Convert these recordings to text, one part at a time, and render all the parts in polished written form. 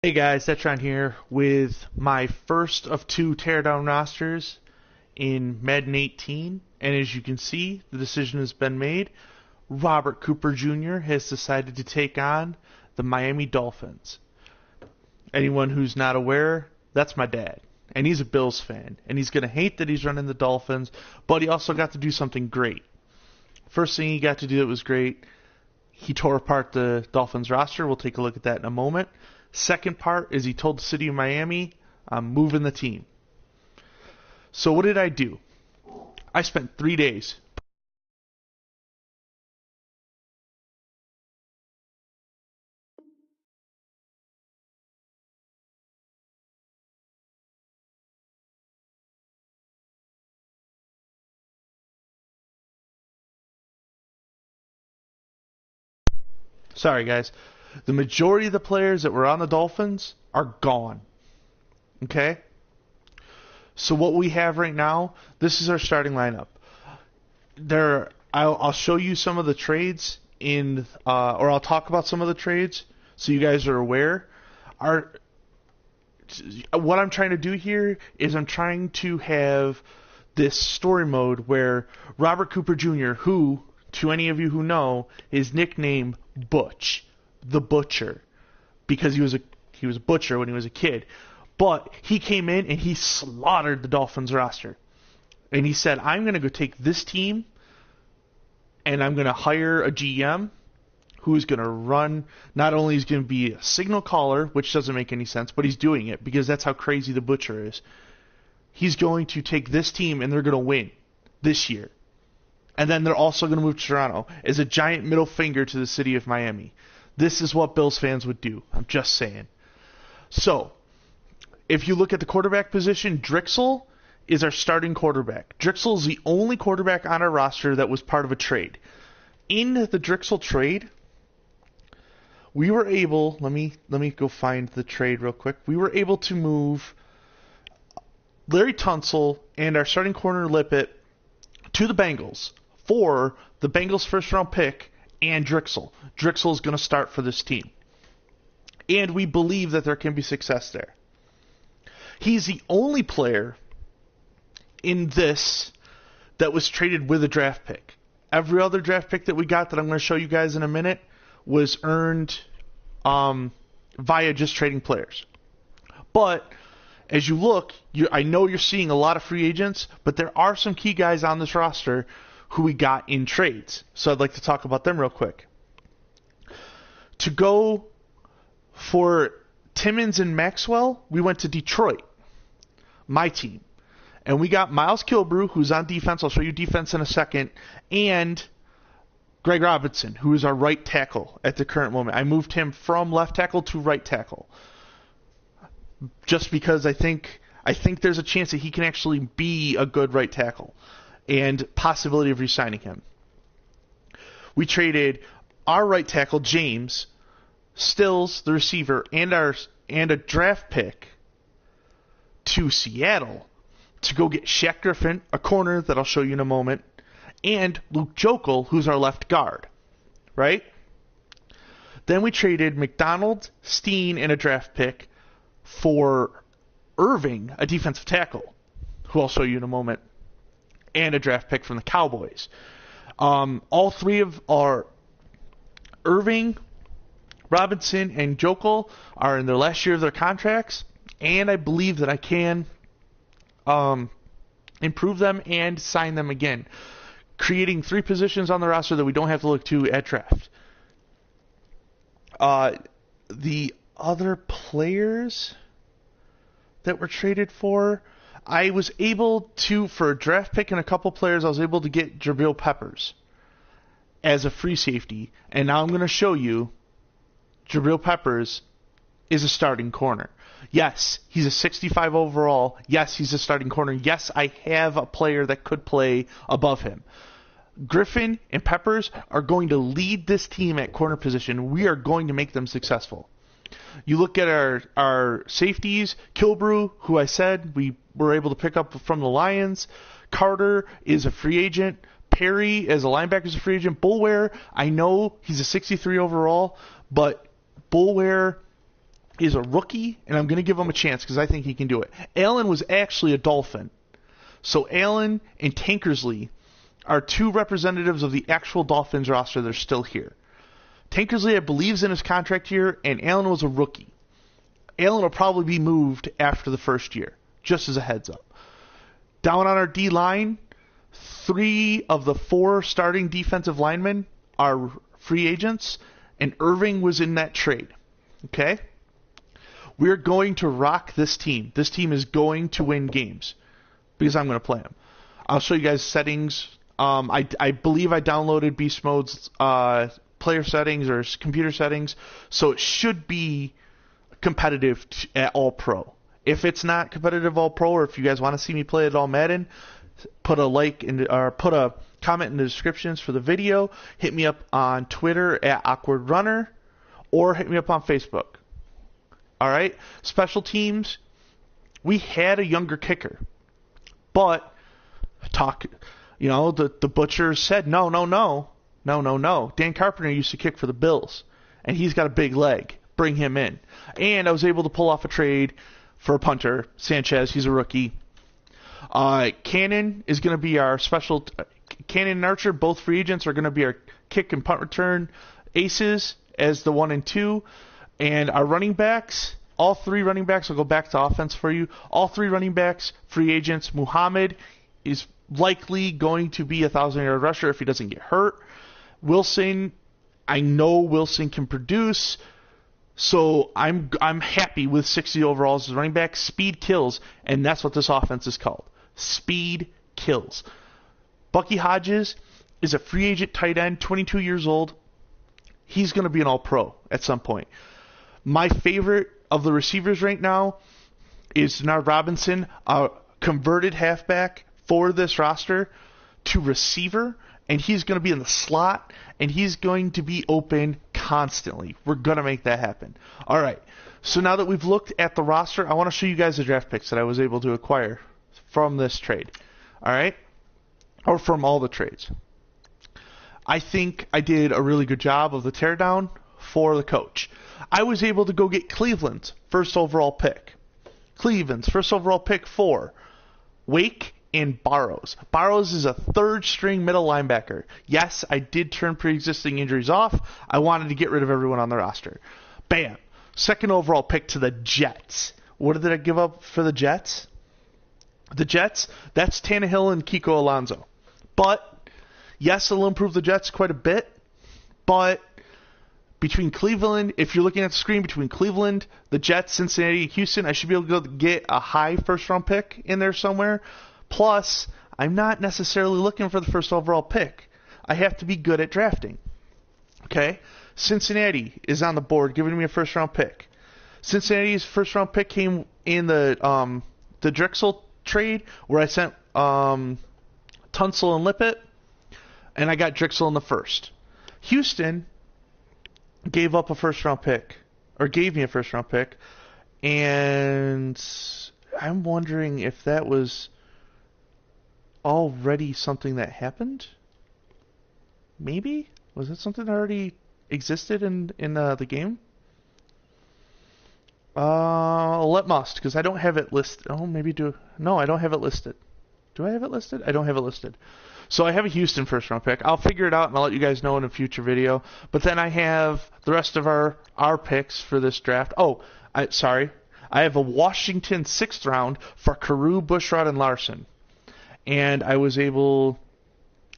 Hey guys, Dettron here with my first of two teardown rosters in Madden 18, and as you can see, the decision has been made. Robert Cooper Jr. has decided to take on the Miami Dolphins. Anyone who's not aware, that's my dad, and he's a Bills fan, and he's going to hate that he's running the Dolphins, but he also got to do something great. First thing he got to do that was great, he tore apart the Dolphins roster. We'll take a look at that in a moment. Second part is he told the city of Miami, I'm moving the team. So what did I do? I spent 3 days. Sorry, guys. The majority of the players that were on the Dolphins are gone. Okay? So what we have right now, this is our starting lineup. I'll show you some of the trades or I'll talk about some of the trades so you guys are aware. What I'm trying to do here is I'm trying to have this story mode where Robert Cooper Jr., who, to any of you who know, is nicknamed Butch, the Butcher, because he was a butcher when he was a kid. But he came in and he slaughtered the Dolphins roster. And he said, I'm going to go take this team and I'm going to hire a GM who's going to run, not only is going to be a signal caller, which doesn't make any sense, but he's doing it because that's how crazy the Butcher is. He's going to take this team and they're going to win this year. And then they're also going to move to Toronto as a giant middle finger to the city of Miami. This is what Bills fans would do. I'm just saying. So, if you look at the quarterback position, Drexel is our starting quarterback. Drexel is the only quarterback on our roster that was part of a trade. In the Drexel trade, we were able, let me go find the trade real quick. We were able to move Larry Tunsil and our starting corner Lippett to the Bengals for the Bengals first round pick and Drexel. Drexel is going to start for this team. And we believe that there can be success there. He's the only player in this that was traded with a draft pick. Every other draft pick that we got that I'm going to show you guys in a minute was earned via just trading players. But as you look, I know you're seeing a lot of free agents, but there are some key guys on this roster who we got in trades. So I'd like to talk about them real quick. To go for Timmons and Maxwell, we went to Detroit, my team. And we got Miles Kilbrew, who's on defense. I'll show you defense in a second. And Greg Robinson, who is our right tackle at the current moment. I moved him from left tackle to right tackle, just because I think there's a chance that he can actually be a good right tackle and possibility of re-signing him. We traded our right tackle, James, Stills, the receiver, and a draft pick to Seattle to go get Shaq Griffin, a corner that I'll show you in a moment, and Luke Jokel, who's our left guard, right? Then we traded McDonald, Steen, and a draft pick for Irving, a defensive tackle, who I'll show you in a moment, and a draft pick from the Cowboys. All three of our Irving, Robinson, and Jokel are in their last year of their contracts, and I believe that I can improve them and sign them again, creating 3 positions on the roster that we don't have to look to at draft. The other players that were traded for, I was able to, for a draft pick and a couple players, I was able to get Jabril Peppers as a free safety. And now I'm going to show you Jabril Peppers is a starting corner. Yes, he's a 65 overall. Yes, he's a starting corner. Yes, I have a player that could play above him. Griffin and Peppers are going to lead this team at corner position. We are going to make them successful. You look at our safeties, Kilbrew, who I said we were able to pick up from the Lions. Carter is a free agent. Perry, as a linebacker, is a free agent. Bullware, I know he's a 63 overall, but Bullware is a rookie, and I'm going to give him a chance because I think he can do it. Allen was actually a Dolphin. So Allen and Tankersley are two representatives of the actual Dolphins roster that are still here. Tankersley, I believe, is in his contract year, and Allen was a rookie. Allen will probably be moved after the first year, just as a heads up. Down on our D-line, 3 of the 4 starting defensive linemen are free agents, and Irving was in that trade. Okay? We're going to rock this team. This team is going to win games because I'm going to play them. I'll show you guys settings. I believe I downloaded Beast Mode's player settings or computer settings, so it should be competitive at All Pro. If it's not competitive All Pro, or if you guys want to see me play it all Madden, put a like or put a comment in the descriptions for the video. Hit me up on Twitter at Awkward Runner, or hit me up on Facebook. All right, special teams. We had a younger kicker, but the butcher said no. Dan Carpenter used to kick for the Bills, and he's got a big leg. Bring him in. And I was able to pull off a trade for a punter, Sanchez. He's a rookie. Cannon is going to be our special. Cannon and Archer, both free agents, are going to be our kick and punt return aces as the 1 and 2. And our running backs, all 3 running backs, I'll go back to offense for you. All 3 running backs, free agents. Muhammad is likely going to be a 1,000-yard rusher if he doesn't get hurt. Wilson, I know Wilson can produce. So I'm happy with 60 overalls as running back. Speed kills, and that's what this offense is called. Speed kills. Bucky Hodges is a free agent tight end, 22 years old. He's going to be an All-Pro at some point. My favorite of the receivers right now is Denard Robinson, a converted halfback for this roster to receiver, and he's going to be in the slot, and he's going to be open constantly. We're going to make that happen. All right, so now that we've looked at the roster, I want to show you guys the draft picks that I was able to acquire from this trade. All right? Or from all the trades. I think I did a really good job of the teardown for the coach. I was able to go get Cleveland's first overall pick. Cleveland's first overall pick for Wake and Barrows. Barrows is a 3rd-string middle linebacker. Yes, I did turn pre-existing injuries off. I wanted to get rid of everyone on the roster. Bam. 2nd overall pick to the Jets. What did I give up for the Jets? The Jets, that's Tannehill and Kiko Alonso. But, yes, it'll improve the Jets quite a bit. But between Cleveland, if you're looking at the screen, between Cleveland, the Jets, Cincinnati, and Houston, I should be able to get a high first-round pick in there somewhere. Plus, I'm not necessarily looking for the first overall pick. I have to be good at drafting. Okay? Cincinnati is on the board giving me a first-round pick. Cincinnati's first-round pick came in the Drexel trade where I sent Tunsil and Lippett, and I got Drexel in the first. Houston gave up a first-round pick, or gave me a first-round pick, and I'm wondering if that was already something that happened? Maybe? Was that something that already existed in the game? Let must, because I don't have it listed. Oh, maybe do. No, I don't have it listed. Do I have it listed? I don't have it listed. So I have a Houston first-round pick. I'll figure it out, and I'll let you guys know in a future video. But then I have the rest of our picks for this draft. Oh, sorry. I have a Washington 6th round for Carew, Bushrod, and Larson. And I was able,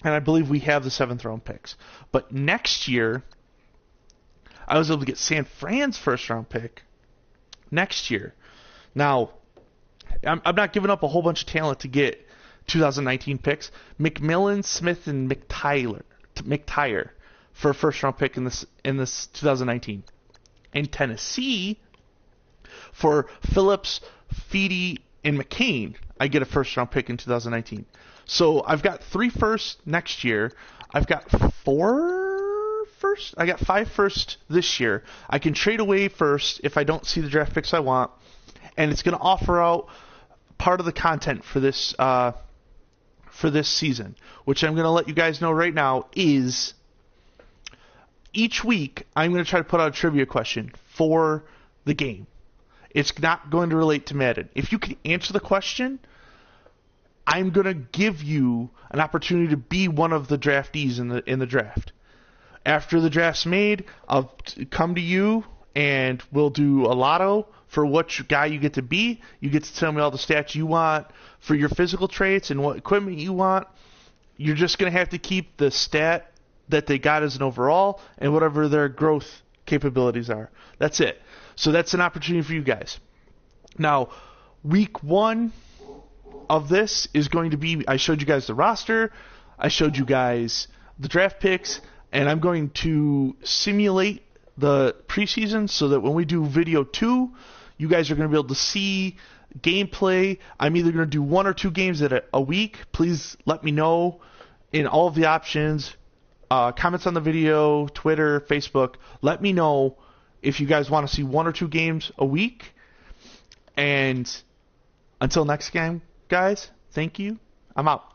and I believe we have the 7th round picks. But next year, I was able to get San Fran's first round pick next year. Now, I'm not giving up a whole bunch of talent to get 2019 picks. McMillan, Smith, and McTire for a first round pick in this 2019. And Tennessee for Phillips, Feedy, and McCain, I get a first-round pick in 2019. So I've got 3 firsts next year. I've got 4 firsts. I got 5 firsts this year. I can trade away first if I don't see the draft picks I want, and it's going to offer out part of the content for this season, which I'm going to let you guys know right now is each week I'm going to try to put out a trivia question for the game. It's not going to relate to Madden. If you can answer the question, I'm going to give you an opportunity to be one of the draftees in the draft. After the draft's made, I'll come to you and we'll do a lotto for which guy you get to be. You get to tell me all the stats you want for your physical traits and what equipment you want. You're just going to have to keep the stat that they got as an overall and whatever their growth capabilities are. That's it. So that's an opportunity for you guys. Now, week 1 of this is going to be, I showed you guys the roster, I showed you guys the draft picks, and I'm going to simulate the preseason so that when we do video 2, you guys are going to be able to see gameplay. I'm either going to do 1 or 2 games a week. Please let me know in all of the options, comments on the video, Twitter, Facebook. Let me know if you guys want to see 1 or 2 games a week. And until next game, guys, thank you. I'm out.